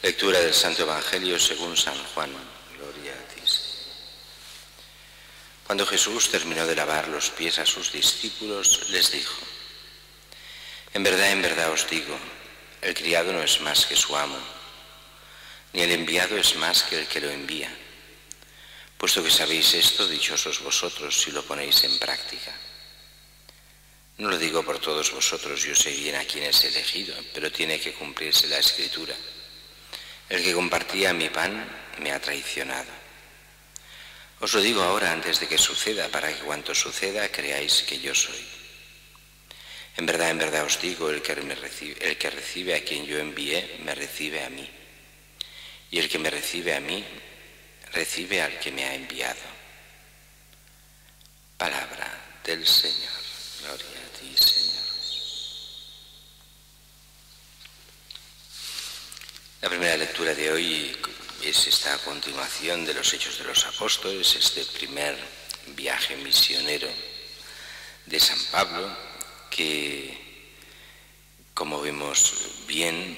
Lectura del Santo Evangelio según San Juan. Gloria a ti, Señor. Cuando Jesús terminó de lavar los pies a sus discípulos, les dijo: en verdad os digo, el criado no es más que su amo, ni el enviado es más que el que lo envía. Puesto que sabéis esto, dichosos vosotros si lo ponéis en práctica. No lo digo por todos vosotros, yo sé bien a quién es elegido, pero tiene que cumplirse la Escritura. El que compartía mi pan me ha traicionado. Os lo digo ahora antes de que suceda, para que cuanto suceda creáis que yo soy. En verdad os digo, el que recibe a quien yo envié, me recibe a mí. Y el que me recibe a mí, recibe al que me ha enviado. Palabra del Señor. Gloria a ti, Señor. La primera lectura de hoy es esta continuación de los Hechos de los Apóstoles, este primer viaje misionero de San Pablo, que, como vemos bien,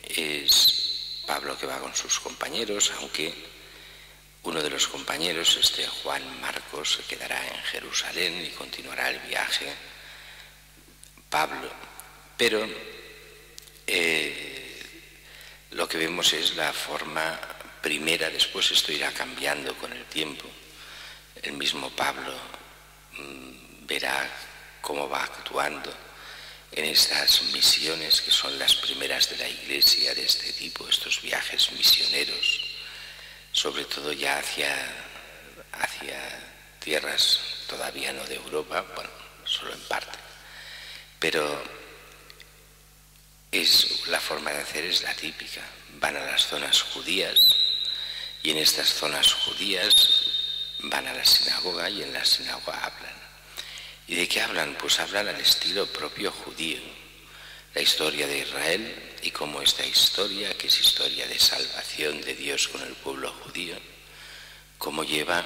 es Pablo que va con sus compañeros, aunque uno de los compañeros, Juan Marcos, se quedará en Jerusalén y continuará el viaje, Pablo. Pero lo que vemos es la forma primera, después esto irá cambiando con el tiempo. El mismo Pablo verá cómo va actuando en estas misiones que son las primeras de la Iglesia de este tipo, estos viajes misioneros, sobre todo ya hacia tierras todavía no de Europa, bueno, solo en parte, pero la forma de hacer es la típica. Van a las zonas judías y en estas zonas judías van a la sinagoga y en la sinagoga hablan. ¿Y de qué hablan? Pues hablan al estilo propio judío. La historia de Israel y cómo esta historia, que es historia de salvación de Dios con el pueblo judío, cómo lleva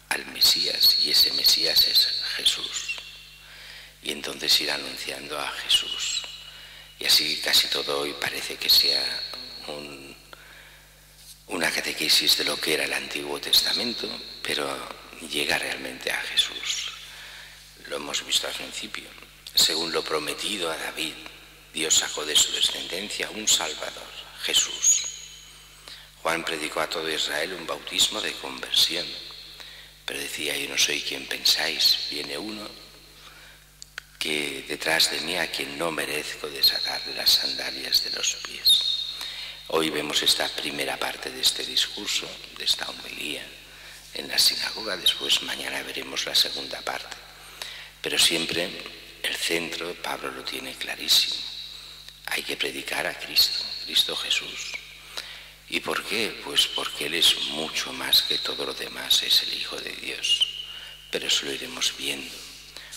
al Mesías, y ese Mesías es Jesús. Y entonces ir anunciando a Jesús. Y así casi todo hoy parece que sea una catequesis de lo que era el Antiguo Testamento, pero llega realmente a Jesús. Lo hemos visto al principio. Según lo prometido a David, Dios sacó de su descendencia un Salvador, Jesús. Juan predicó a todo Israel un bautismo de conversión, pero decía: yo no soy quien pensáis, viene uno que detrás de mí, a quien no merezco desatarle las sandalias de los pies. Hoy vemos esta primera parte de este discurso, de esta homilía en la sinagoga. Después mañana veremos la segunda parte. Pero siempre el centro, Pablo lo tiene clarísimo. Hay que predicar a Cristo, Cristo Jesús. ¿Y por qué? Pues porque Él es mucho más que todo lo demás, es el Hijo de Dios. Pero eso lo iremos viendo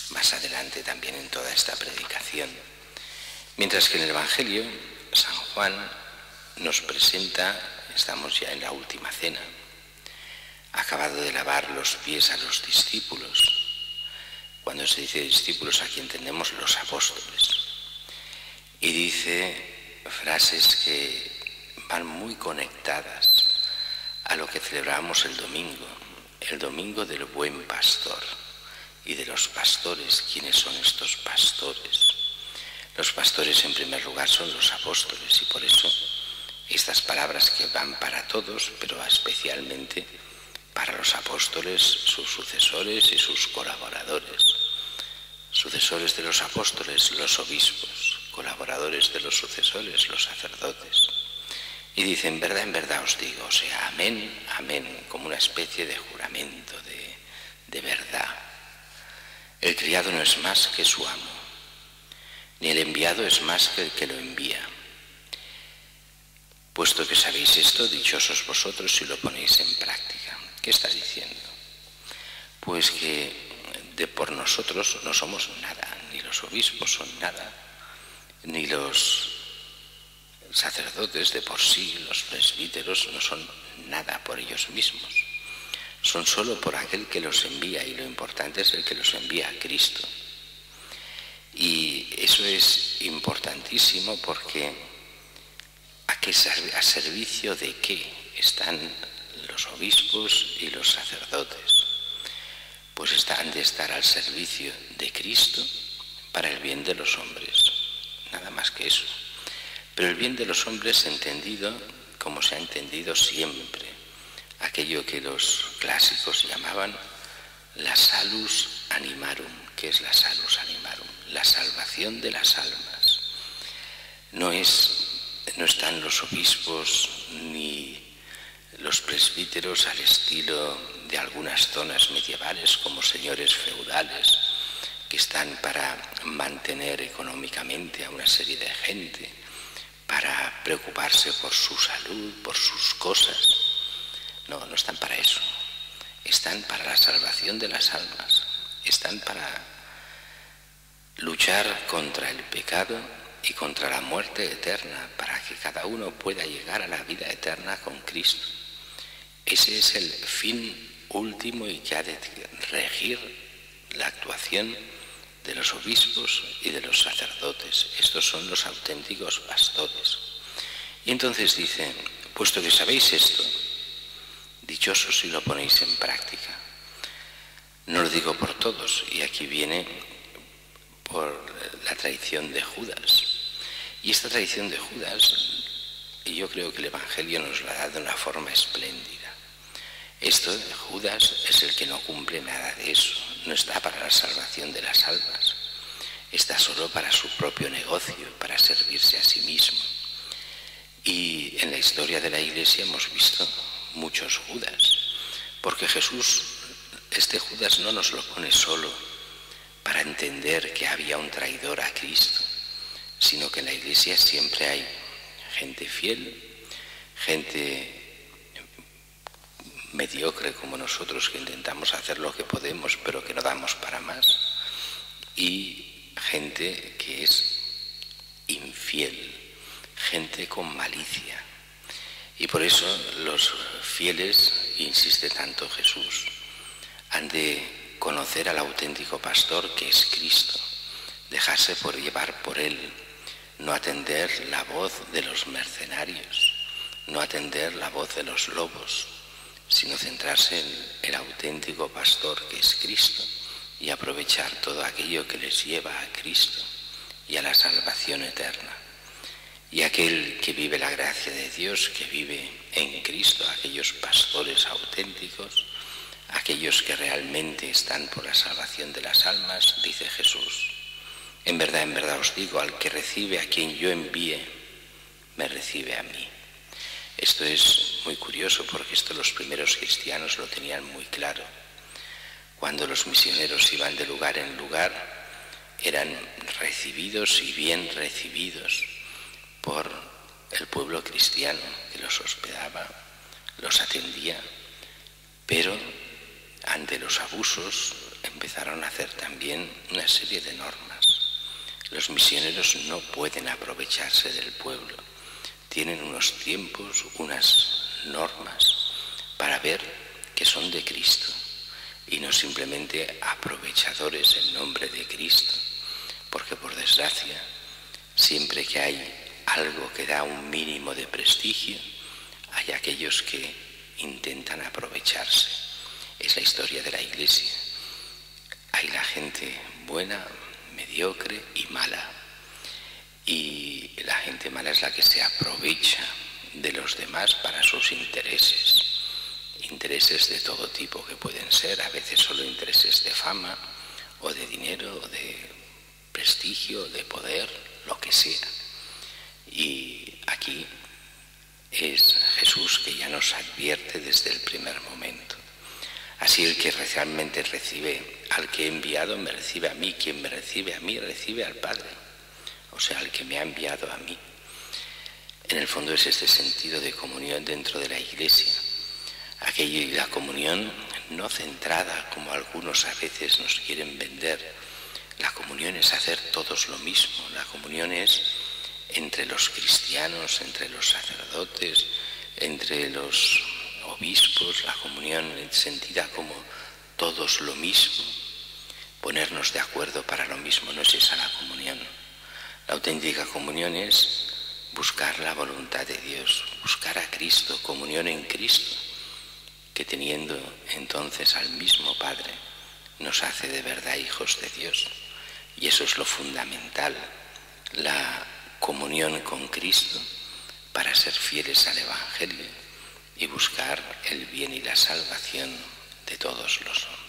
más adelante también en toda esta predicación. Mientras que en el Evangelio, San Juan nos presenta, estamos ya en la última cena, acabado de lavar los pies a los discípulos. Cuando se dice discípulos, aquí entendemos los apóstoles. Y dice frases que van muy conectadas a lo que celebramos el domingo del buen pastor. Y de los pastores. ¿Quiénes son estos pastores? Los pastores, en primer lugar, son los apóstoles, y por eso estas palabras que van para todos, pero especialmente para los apóstoles, sus sucesores y sus colaboradores. Sucesores de los apóstoles, los obispos; colaboradores de los sucesores, los sacerdotes. Y dice: en verdad os digo, o sea, amén, amén, como una especie de juramento de verdad. El criado no es más que su amo, ni el enviado es más que el que lo envía. Puesto que sabéis esto, dichosos vosotros si lo ponéis en práctica. ¿Qué está diciendo? Pues que por nosotros no somos nada, ni los obispos son nada, ni los sacerdotes de por sí, los presbíteros, no son nada por ellos mismos. Son solo por aquel que los envía, y lo importante es el que los envía, a Cristo. Y eso es importantísimo porque ¿A servicio de qué están los obispos y los sacerdotes? Pues han de estar al servicio de Cristo para el bien de los hombres, nada más que eso. Pero el bien de los hombres entendido como se ha entendido siempre, aquello que los clásicos llamaban la salus animarum. ¿Qué es la salus animarum? La salvación de las almas. No están los obispos ni los presbíteros al estilo de algunas zonas medievales como señores feudales que están para mantener económicamente a una serie de gente, para preocuparse por su salud, por sus cosas. No están para eso. Están para la salvación de las almas. Están para luchar contra el pecado y contra la muerte eterna, para que cada uno pueda llegar a la vida eterna con Cristo. Ese es el fin último y que ha de regir la actuación de los obispos y de los sacerdotes. Estos son los auténticos pastores. Y entonces dice, puesto que sabéis esto, dichosos si lo ponéis en práctica. No lo digo por todos, y aquí viene por la traición de Judas. Y esta traición de Judas, yo creo que el Evangelio nos la da de una forma espléndida. Esto de Judas es el que no cumple nada de eso, no está para la salvación de las almas, está solo para su propio negocio, para servirse a sí mismo. Y en la historia de la Iglesia hemos visto muchos Judas, porque Jesús, este Judas no nos lo pone solo para entender que había un traidor a Cristo, sino que en la Iglesia siempre hay gente fiel, gente mediocre como nosotros que intentamos hacer lo que podemos pero que no damos para más, y gente que es infiel, gente con malicia. Y por eso los fieles, insiste tanto Jesús, han de conocer al auténtico pastor que es Cristo, dejarse por llevar por él, no atender la voz de los mercenarios, no atender la voz de los lobos, sino centrarse en el auténtico pastor que es Cristo y aprovechar todo aquello que les lleva a Cristo y a la salvación eterna. Y aquel que vive la gracia de Dios, que vive en Cristo, aquellos pastores auténticos, aquellos que realmente están por la salvación de las almas, dice Jesús, en verdad os digo, al que recibe a quien yo envíe, me recibe a mí. Esto es muy curioso porque esto los primeros cristianos lo tenían muy claro. Cuando los misioneros iban de lugar en lugar, eran recibidos y bien recibidos por el pueblo cristiano que los hospedaba, los atendía, pero ante los abusos empezaron a hacer también una serie de normas. Los misioneros no pueden aprovecharse del pueblo. Tienen unos tiempos, unas normas para ver que son de Cristo y no simplemente aprovechadores en nombre de Cristo, porque por desgracia, siempre que hay algo que da un mínimo de prestigio, hay aquellos que intentan aprovecharse. Es la historia de la Iglesia. Hay la gente buena, mediocre y mala. Y la gente mala es la que se aprovecha de los demás para sus intereses. Intereses de todo tipo que pueden ser, a veces solo intereses de fama, o de dinero, o de prestigio, de poder, lo que sea. Y aquí es Jesús que ya nos advierte desde el primer momento. Así el que realmente recibe al que he enviado me recibe a mí, quien me recibe a mí recibe al Padre. O sea, el que me ha enviado a mí. En el fondo es este sentido de comunión dentro de la Iglesia. Aquello y la comunión no centrada como algunos a veces nos quieren vender. La comunión es hacer todos lo mismo. La comunión es entre los cristianos, entre los sacerdotes, entre los obispos. La comunión sentida como todos lo mismo. Ponernos de acuerdo para lo mismo, no es esa la comunión. La auténtica comunión es buscar la voluntad de Dios, buscar a Cristo, comunión en Cristo, que teniendo entonces al mismo Padre, nos hace de verdad hijos de Dios. Y eso es lo fundamental, la comunión con Cristo para ser fieles al Evangelio y buscar el bien y la salvación de todos los hombres.